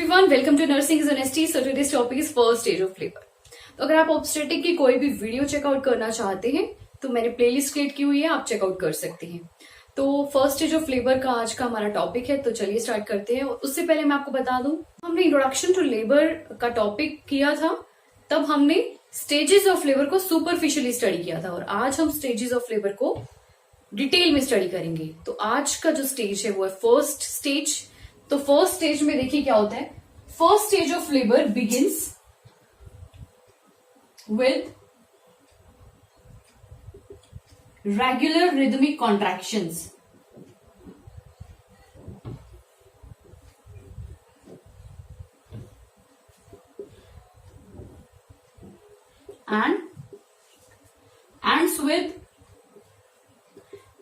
Everyone, welcome to nursing is honesty. So today's topic is first stage of labour. तो अगर आप obstetric की कोई भी वीडियो चेकआउट करना चाहते हैं तो मैंने प्लेलिस्ट क्रिएट की हुई है, आप चेकआउट कर सकते हैं। तो फर्स्ट स्टेज ऑफ लेबर का आज का हमारा टॉपिक है, तो चलिए स्टार्ट करते हैं। उससे पहले मैं आपको बता दूं, हमने इंट्रोडक्शन टू लेबर का टॉपिक किया था, तब हमने स्टेजेस ऑफ लेबर को सुपरफिशियली स्टडी किया था और आज हम स्टेजेस ऑफ लेबर को डिटेल में स्टडी करेंगे। तो आज का जो स्टेज है वो है फर्स्ट स्टेज। तो फर्स्ट स्टेज में देखिए क्या होता है। First stage of labour begins with regular rhythmic contractions and ends with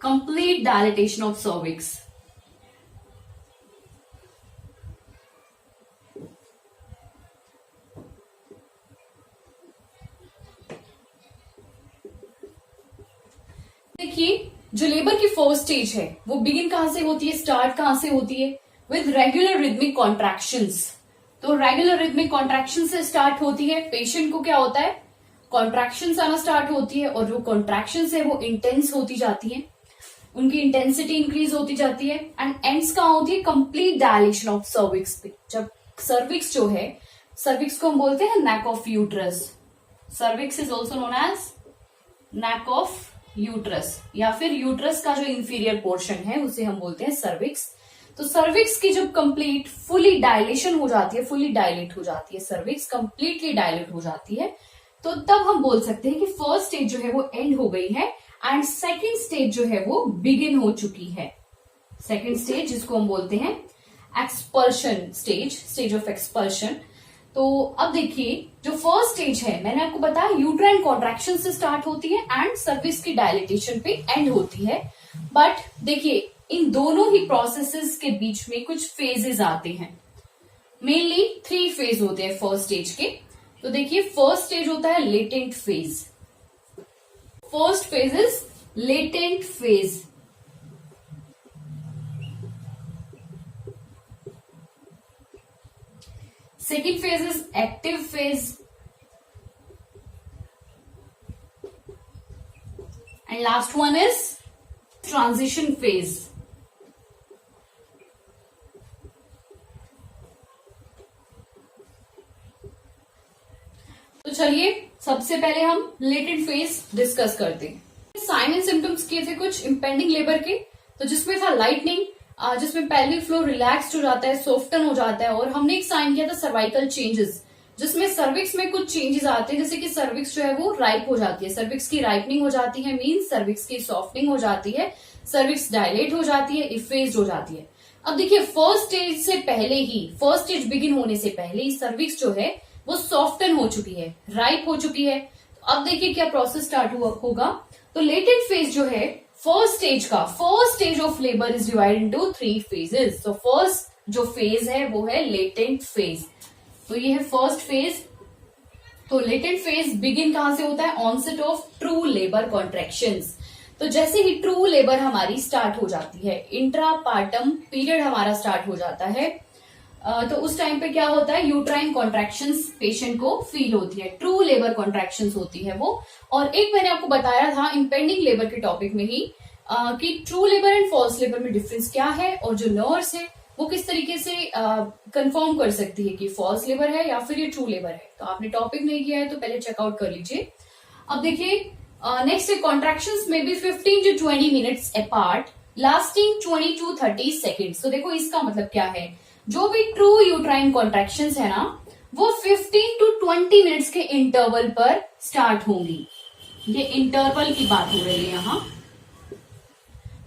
complete dilatation of cervix. देखिए, जो लेबर की फर्स्ट स्टेज है वो बिगिन कहां से होती है, स्टार्ट कहां से होती है, विद रेगुलर रिदमिक कॉन्ट्रैक्शंस। तो रेगुलर रिदमिक कॉन्ट्रैक्शन से स्टार्ट होती है। पेशेंट को क्या होता है, कॉन्ट्रैक्शंस आना स्टार्ट होती है और जो कॉन्ट्रैक्शंस है वो इंटेंस होती जाती है, उनकी इंटेंसिटी इंक्रीज होती जाती है एंड एंड्स कहां होती है, कंप्लीट डायलेशन ऑफ सर्विक्स पे। जब सर्विक्स जो है, सर्विक्स को हम बोलते हैं neck of uterus. Cervix is also known as neck of uterus, या फिर यूट्रस का जो इंफीरियर पोर्शन है उसे हम बोलते हैं सर्विक्स। तो सर्विक्स की जब कंप्लीट फुली डायलेशन हो जाती है, फुली डायलेट हो जाती है, सर्विक्स कंप्लीटली डायलेट हो जाती है, तो तब हम बोल सकते हैं कि फर्स्ट स्टेज जो है वो एंड हो गई है एंड सेकेंड स्टेज जो है वो बिगिन हो चुकी है। सेकेंड स्टेज जिसको हम बोलते हैं expulsion stage, stage of expulsion. तो अब देखिए, जो फर्स्ट स्टेज है मैंने आपको बताया यूट्राइन कॉन्ट्रैक्शन से स्टार्ट होती है एंड सर्विक्स की डायलिटेशन पे एंड होती है। बट देखिए, इन दोनों ही प्रोसेसेस के बीच में कुछ फेजेस आते हैं। मेनली 3 फेज होते हैं फर्स्ट स्टेज के। तो देखिए, फर्स्ट स्टेज होता है latent phase. First phase is latent phase. Second phase is active phase and last one is transition phase. तो चलिए सबसे पहले हम लेटेंट फेज डिस्कस करते हैं। साइन एंड सिम्टम्स किए थे कुछ इम्पेंडिंग लेबर के, तो जिसमें था लाइटनिंग, जिसमें पेल्विक फ्लोर रिलैक्स्ड हो जाता है, सॉफ्टन हो जाता है, और हमने एक साइन किया था सर्वाइकल चेंजेस, जिसमें सर्विक्स में कुछ चेंजेस आते हैं, जैसे कि सर्विक्स जो है वो राइप हो जाती है, सर्विक्स की राइपनिंग हो जाती है, मींस सर्विक्स की सॉफ्टनिंग हो जाती है, सर्विक्स डायलेट हो जाती है, इफेज्ड हो जाती है। अब देखिए, फर्स्ट स्टेज से पहले ही, फर्स्ट स्टेज बिगिन होने से पहले ही सर्विक्स जो है वो सॉफ्टन हो चुकी है, राइप हो चुकी है। तो अब देखिए क्या प्रोसेस स्टार्ट होगा। तो लेटेंट फेज जो है फर्स्ट स्टेज का, first stage of labour is divided into 3 phases. तो फर्स्ट जो फेज है वो है लेटेंट फेज। तो ये है फर्स्ट फेज। तो लेटेंट फेज बिगिन कहां से होता है, onset of true labour contractions. तो जैसे ही ट्रू लेबर हमारी स्टार्ट हो जाती है, इंट्रापार्टम पीरियड हमारा स्टार्ट हो जाता है, तो उस टाइम पे क्या होता है, यूट्राइन कॉन्ट्रैक्शंस पेशेंट को फील होती है, ट्रू लेबर कॉन्ट्रैक्शंस होती है वो। और एक मैंने आपको बताया था इम्पेंडिंग लेबर के टॉपिक में ही कि true labour and false labour में डिफरेंस क्या है, और जो नर्स है वो किस तरीके से कंफर्म कर सकती है कि फॉल्स लेबर है या फिर ये ट्रू लेबर है। तो आपने टॉपिक नहीं किया है तो पहले चेकआउट कर लीजिए। अब देखिए, नेक्स्ट है कॉन्ट्रैक्शंस में भी 15 to 20 minutes apart, lasting 20 to 30 seconds. तो देखो इसका मतलब क्या है, जो भी ट्रू यूट्राइन कॉन्ट्रैक्शंस है ना, वो 15 to 20 मिनट्स के इंटरवल पर स्टार्ट होंगी। ये इंटरवल की बात हो रही है यहाँ।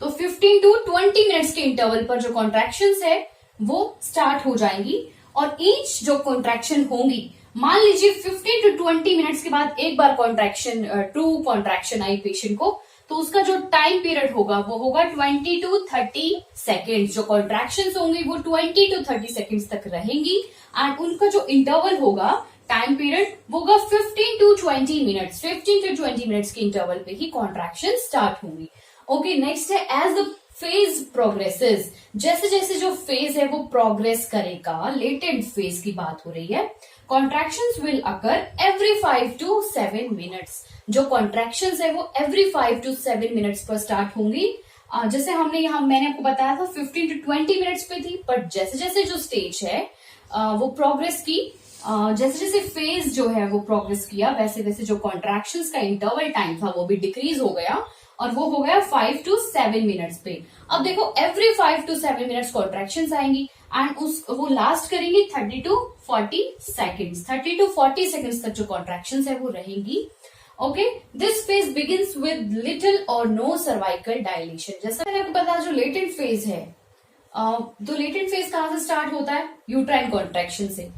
तो 15 to 20 मिनट्स के इंटरवल पर जो कॉन्ट्रैक्शंस है वो स्टार्ट हो जाएंगी, और ईच जो कॉन्ट्रैक्शन होंगी, मान लीजिए 15 to 20 मिनट्स के बाद एक बार कॉन्ट्रैक्शन, ट्रू कॉन्ट्रैक्शन आई पेशेंट को, तो उसका जो टाइम पीरियड होगा वो होगा 20 to 30 सेकेंड। जो कॉन्ट्रैक्शंस होंगी वो 20 to 30 सेकेंड्स तक रहेंगी एंड उनका जो इंटरवल होगा, टाइम पीरियड, वो होगा 15 to 20 मिनट्स। 15 to 20 मिनट्स के इंटरवल पे ही कॉन्ट्रैक्शन स्टार्ट होंगी। ओके, नेक्स्ट है एज द फेज प्रोग्रेसेस, जैसे जैसे जो फेज है वो प्रोग्रेस करेगा, लेटेंट फेज की बात हो रही है, contractions will occur every 5 to 7 minutes. जो कॉन्ट्रैक्शंस है वो एवरी 5 to 7 मिनट्स पर स्टार्ट होंगी। जैसे मैंने आपको बताया था 15 to 20 मिनट्स पे थी, बट जैसे जैसे जो स्टेज है वो प्रोग्रेस की, जैसे जैसे फेज जो है वो प्रोग्रेस किया, वैसे वैसे जो कॉन्ट्रैक्शंस का इंटरवल टाइम था वो भी डिक्रीज हो गया और वो हो गया 5 to 7 मिनट्स पे। अब देखो एवरी 5 to 7 मिनट्स कॉन्ट्रैक्शंस आएंगी एंड वो लास्ट करेंगी 30 to 40 सेकेंड्स। 30 to 40 सेकेंड्स तक जो कॉन्ट्रैक्शंस है वो रहेंगी। Okay, this phase begins with little और नो सर्वाइकल डायलेशन। जैसा मैंने आपको बताया जो लेटेंट फेज है, तो लेटेंट फेज कहां से स्टार्ट होता है? यूट्राइन कॉन्ट्रैक्शन से।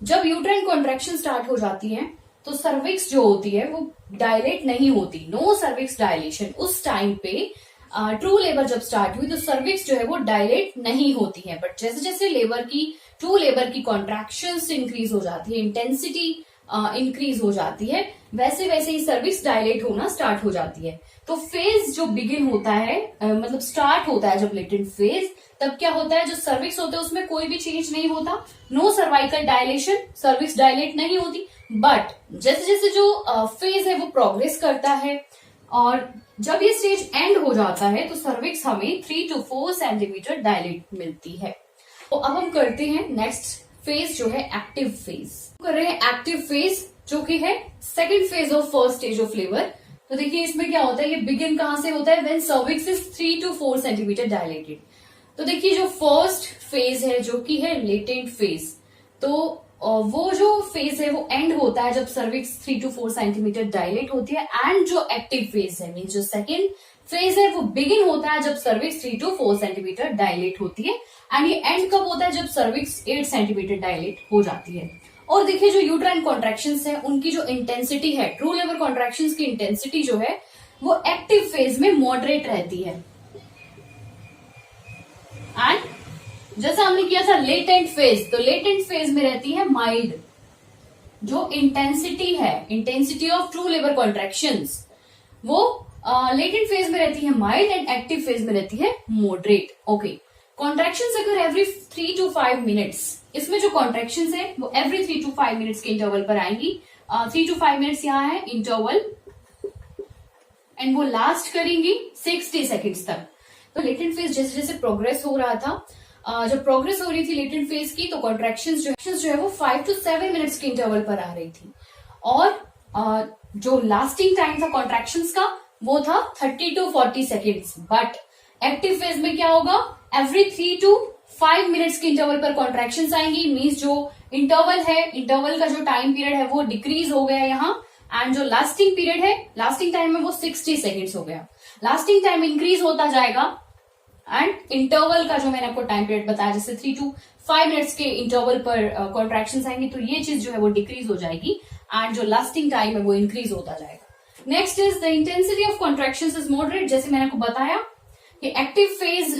जब यूट्राइन कॉन्ट्रैक्शन स्टार्ट हो जाती है तो सर्विक्स जो होती है वो डायलेट नहीं होती, नो सर्विक्स डायलेशन। उस टाइम पे ट्रू लेबर जब स्टार्ट हुई तो सर्विक्स जो है वो डायलेट नहीं होती है, बट जैसे जैसे ट्रू लेबर की कॉन्ट्रैक्शंस इंक्रीज हो जाती है, इंटेंसिटी इंक्रीज हो जाती है, वैसे वैसे ही सर्विक्स डायलेट होना स्टार्ट हो जाती है। तो फेज जो बिगिन होता है, मतलब स्टार्ट होता है जब लेटेंट फेज, तब क्या होता है, जो सर्विक्स होते हैं उसमें कोई भी चेंज नहीं होता, no cervical dilation, cervix dilate नहीं होती। बट जैसे जैसे जो फेज है वो प्रोग्रेस करता है और जब ये स्टेज एंड हो जाता है तो सर्विक्स हमें 3 to 4 सेंटीमीटर डायलेट मिलती है। तो अब हम करते हैं नेक्स्ट फेज जो है एक्टिव फेज। कर रहे हैं एक्टिव फेज जो कि है second phase of first stage of labour. तो देखिए इसमें क्या होता है, ये बिगिन कहां से होता है, when cervix is 3 to 4 centimetre dilated. तो देखिए जो फर्स्ट फेज है जो कि है लेटेंट फेज, तो वो जो फेज है वो एंड होता है जब सर्विक्स 3 to 4 सेंटीमीटर डायलेट होती है, एंड जो एक्टिव फेज है मीन जो सेकेंड फेज है वो बिगिन होता है जब सर्विक्स 3 to 4 सेंटीमीटर डायलेट होती है, एंड ये एंड कब होता है, जब सर्विक्स 8 सेंटीमीटर डायलेट हो जाती है। और देखिए जो यूट्राइन कॉन्ट्रैक्शंस है उनकी जो इंटेंसिटी है, ट्रू लेबर कॉन्ट्रैक्शंस की इंटेंसिटी जो है वो एक्टिव फेज में मॉडरेट रहती है, एंड जैसा हमने किया था लेटेंट फेज, तो लेटेंट फेज में रहती है माइल्ड। जो इंटेंसिटी है, intensity of true labour contractions, वो लेटेंट फेज में रहती है माइल्ड एंड एक्टिव फेज में रहती है मॉडरेट। ओके, कॉन्ट्रैक्शंस अगर एवरी 3 to 5 मिनट्स, इसमें जो कॉन्ट्रैक्शंस है वो एवरी 3 to 5 मिनट्स के इंटरवल पर आएंगी। 3 to 5 मिनट्स यहाँ है इंटरवल, एंड वो लास्ट करेंगी 60 सेकेंड्स तक। तो लेटेंट फेज जैसे जैसे प्रोग्रेस हो रहा था, जब प्रोग्रेस हो रही थी लेटेंट फेज की, तो कॉन्ट्रैक्शंस जो है वो 5 to 7 मिनट्स के इंटरवल पर आ रही थी, और जो लास्टिंग टाइम था कॉन्ट्रैक्शंस का वो था 30 to 40 seconds. But active phase में क्या होगा, एवरी 3 to 5 मिनट्स के इंटरवल पर कॉन्ट्रैक्शंस आएंगी, मीन्स जो इंटरवल है, इंटरवल का जो टाइम पीरियड है वो डिक्रीज हो गया यहाँ, एंड जो लास्टिंग पीरियड है, लास्टिंग टाइम में वो 60 सेकेंड्स हो गया। लास्टिंग टाइम इंक्रीज होता जाएगा, एंड इंटरवल का जो मैंने आपको टाइम पीरियड बताया, जैसे 3 to 5 मिनट्स के इंटरवल पर कॉन्ट्रैक्शंस आएंगे, तो ये चीज जो है वो डिक्रीज हो जाएगी, एंड जो लास्टिंग टाइम है वो इंक्रीज होता जाएगा। Next is the intensity of contractions is moderate. जैसे मैंने आपको बताया कि एक्टिव फेज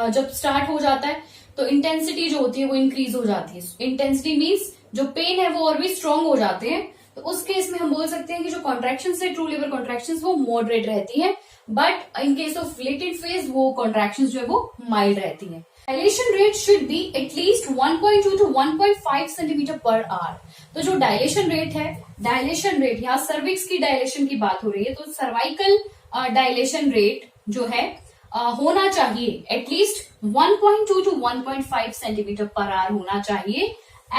जब स्टार्ट हो जाता है तो इंटेंसिटी जो होती है वो इंक्रीज हो जाती है। इंटेंसिटी मीन्स जो पेन है वो और भी स्ट्रांग हो जाते हैं, तो उस केस में हम बोल सकते हैं कि जो कॉन्ट्रैक्शंस है ट्रू लेबर कॉन्ट्रैक्शंस वो मॉडरेट रहती है, but in case of latent phase वो कॉन्ट्रैक्शंस जो है वो माइल्ड रहती है। Dilation rate should be at least 1.2 to 1.5 centimetre per hour. तो जो डायलेशन रेट है, डायलेशन रेट यहाँ सर्विक्स की डायलेशन की बात हो रही है, तो सर्वाइकल डायलेशन रेट जो है होना चाहिए at least 1.2 to 1.5 centimetre per hour होना चाहिए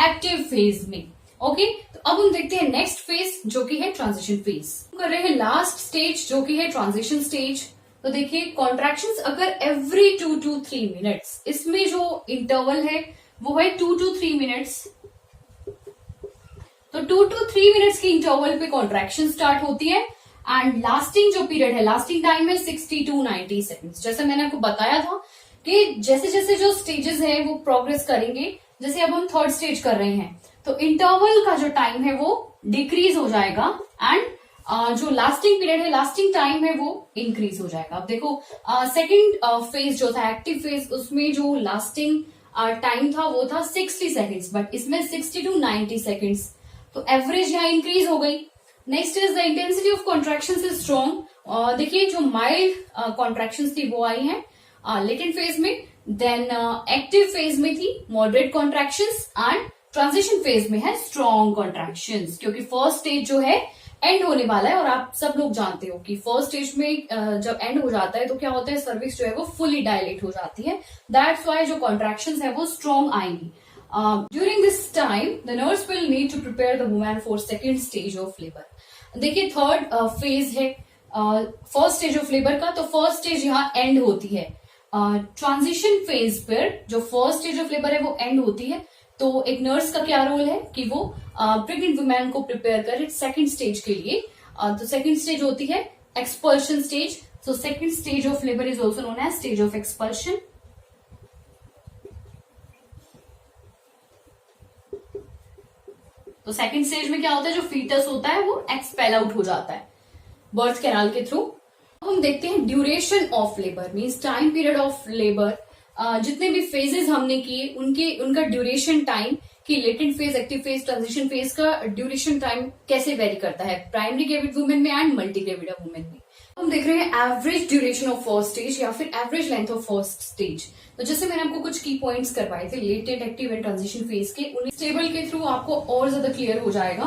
एक्टिव फेज में। ओके, तो अब हम देखते हैं नेक्स्ट फेज जो कि है ट्रांजिशन फेज। कर रहे हैं लास्ट स्टेज जो कि है ट्रांजिशन स्टेज। तो देखिए कॉन्ट्रैक्शंस अगर एवरी 2 to 3 मिनट्स, इसमें जो इंटरवल है वो है 2 to 3 मिनट्स, तो 2 to 3 मिनट्स की इंटरवल पे कॉन्ट्रैक्शन स्टार्ट होती है, एंड लास्टिंग जो पीरियड है, लास्टिंग टाइम है 60 to 90 सेकेंड्स। जैसे मैंने आपको बताया था कि जैसे जैसे जो स्टेजेस है वो प्रोग्रेस करेंगे, जैसे अब हम थर्ड स्टेज कर रहे हैं तो इंटरवल का जो टाइम है वो डिक्रीज हो जाएगा, एंड जो लास्टिंग पीरियड है, लास्टिंग टाइम है वो इंक्रीज हो जाएगा। अब देखो सेकंड फेज जो था एक्टिव फेज, उसमें जो लास्टिंग टाइम था वो था 60 सेकेंड्स, बट इसमें 60 to 90 सेकेंड्स, तो एवरेज यहाँ इंक्रीज हो गई। Next is the intensity of contractions is strong. देखिए जो माइल्ड कॉन्ट्रैक्शंस थी वो आई हैं, लेटेंट फेज में, देन एक्टिव फेज में थी moderate contractions and transition phase में है स्ट्रॉन्ग कॉन्ट्रैक्शंस, क्योंकि फर्स्ट स्टेज जो है एंड होने वाला है और आप सब लोग जानते हो कि फर्स्ट स्टेज में जब एंड हो जाता है तो क्या होता है, सर्विक्स जो है वो फुली डायलेट हो जाती है। दैट्स वाई जो कॉन्ट्रैक्शंस है वो स्ट्रॉन्ग आएंगी। During this time the nurse will need to prepare the women for second stage of labour. देखिए थर्ड फेज है फर्स्ट स्टेज ऑफ लेबर का, तो फर्स्ट स्टेज यहाँ एंड होती है। ट्रांजिशन फेज पर जो फर्स्ट स्टेज ऑफ लेबर है वो एंड होती है, तो एक नर्स का क्या रोल है कि वो प्रेग्नेंट वुमेन को प्रिपेयर करे सेकंड स्टेज के लिए। तो सेकंड स्टेज होती है expulsion stage. So second stage of labour is also known as stage of expulsion. तो सेकंड स्टेज में क्या होता है, जो फीटस होता है वो एक्सपेल आउट हो जाता है बर्थ कैनाल के थ्रू। हम देखते हैं duration of labour means time period of labour. जितने भी फेजेस हमने किए उनका ड्यूरेशन टाइम कि latent phase, active phase, transition phase का ड्यूरेशन टाइम कैसे वेरी करता है प्राइमरी ग्रेविड वुमेन में एंड मल्टी ग्रेविड वुमेन में। हम देख रहे हैं average duration of first stage या फिर average length of first stage. तो जैसे मैंने आपको कुछ की पॉइंट्स करवाए थे latent, active and transition phase के, उन्हें टेबल के थ्रू आपको और ज्यादा क्लियर हो जाएगा।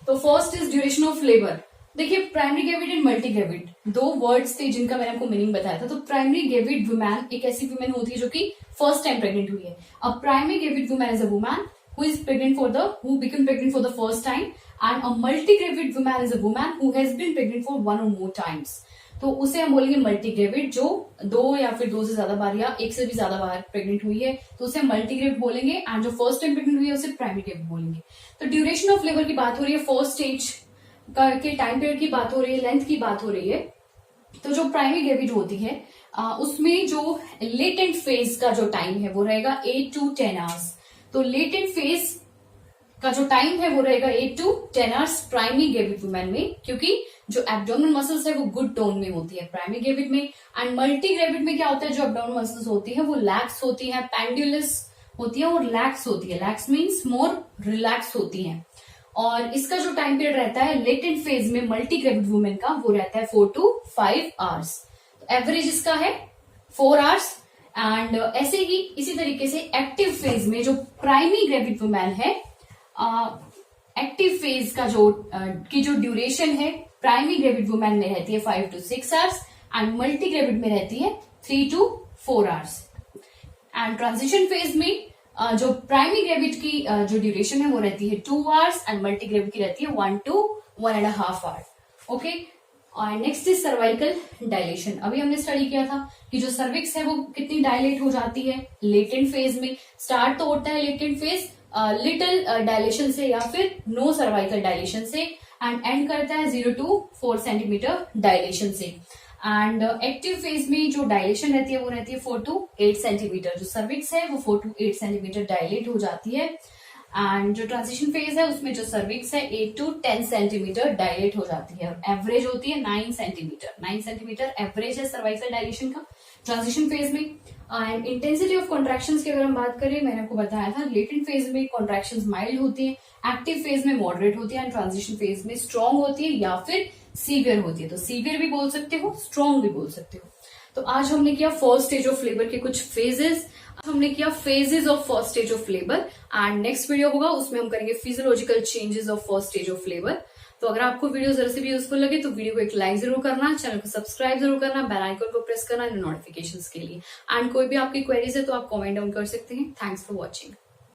तो first is duration of labour. देखिए primary gravid and multi gravid दो वर्ड्स थे जिनका मैंने आपको मीनिंग बताया था। तो प्राइमरी ग्रेविड वुमेन एक ऐसी वुमेन होती है जो कि फर्स्ट टाइम प्रेग्नेंट हुई है। अब primary gravid women is a women who became pregnant for the first time, and a multi-gravid woman is a woman who has been pregnant for one or more times. तो उसे हम बोलेंगे multi gravid, जो दो या फिर दो से ज्यादा बार या एक से भी ज्यादा बार प्रेग्नेंट हुई है तो उसे मल्टी ग्रेविड बोलेंगे, एंड जो फर्स्ट टाइम प्रेग्नेंट हुई है उसे प्राइमरी ग्रेविड बोलेंगे। तो ड्यूरेशन ऑफ लेबर की बात हो रही है, फर्स्ट स्टेज के टाइम पीरियड की बात हो रही है, लेंथ की बात हो रही है। तो जो प्राइमरी ग्रेविड होती है उसमें जो लेटेंट फेज का जो टाइम है वो रहेगा 8 to 10 आवर्स। तो लेटेंट फेज का जो टाइम है वो रहेगा 8 to 10 hours primary gravid women में, क्योंकि जो एब्डोमिनल मसल्स है वो गुड टोन में होती है प्राइमरी ग्रेविड में। एंड मल्टी ग्रेविड में क्या होता है, जो एब्डोमिनल मसल्स होती है वो लैक्स होती है, पेंडुलस होती है और लैक्स होती है। लैक्स मीन्स मोर रिलैक्स होती है। और इसका जो टाइम पीरियड रहता है लेटेंट फेज में मल्टी ग्रेविड वुमेन का वो रहता है 4 to 5 आवर्स। एवरेज इसका है 4 आवर्स। एंड ऐसे ही इसी तरीके से एक्टिव फेज में जो प्राइमरी ग्रेविड वुमेन है, एक्टिव फेज का की जो ड्यूरेशन है प्राइमरी ग्रेविड वुमेन में रहती है 5 to 6 hours and multi gravid में रहती है 3 to 4 hours. And transition phase में जो प्राइमरी ग्रेविड की जो ड्यूरेशन है वो रहती है 2 आवर्स एंड मल्टी ग्रेविड की रहती है 1 to 1.5 आवर। ओके, और नेक्स्ट इज सर्वाइकल डायलेशन। अभी हमने स्टडी किया था कि जो सर्विक्स है वो कितनी डायलेट हो जाती है लेटेंट फेज में। स्टार्ट तो होता है लेटेंट फेज लिटिल डायलेशन से या फिर नो सर्वाइकल डायलेशन से, एंड एंड करता है 0 to 4 सेंटीमीटर डायलेशन से। एंड एक्टिव फेज में जो डायलेशन रहती है वो रहती है 4 to 8 सेंटीमीटर। जो सर्विक्स है वो 4 to 8 सेंटीमीटर डायलेट हो जाती है। एंड जो ट्रांजिशन फेज है उसमें जो सर्विक्स है 8 to 10 सेंटीमीटर डायलेट हो जाती है। एवरेज होती है 9 सेंटीमीटर। 9 सेंटीमीटर एवरेज है सर्वाइकल डायलेशन का ट्रांजिशन फेज में। एंड इंटेंसिटी ऑफ कॉन्ट्रैक्शंस की अगर हम बात करें, मैंने आपको बताया था लेटेंट फेज में कॉन्ट्रैक्शंस माइल्ड होती है, एक्टिव फेज में मॉडरेट होती है एंड ट्रांजिशन फेज में स्ट्रॉन्ग होती है या फिर सीवियर होती है। तो सीवियर भी बोल सकते हो, स्ट्रॉन्ग भी बोल सकते हो। तो आज हमने किया फर्स्ट स्टेज ऑफ लेबर के कुछ फेजेस, हमने किया phases of first stage of labour. And next video होगा उसमें हम करेंगे physiological changes of first stage of labour. तो अगर आपको वीडियो जरा से भी यूजफुल लगे तो वीडियो को एक लाइक जरूर करना, चैनल को सब्सक्राइब जरूर करना, बेल आइकन को प्रेस करना नोटिफिकेशंस के लिए। एंड कोई भी आपकी क्वेरीज है तो आप कमेंट डाउन कर सकते हैं। Thanks for watching.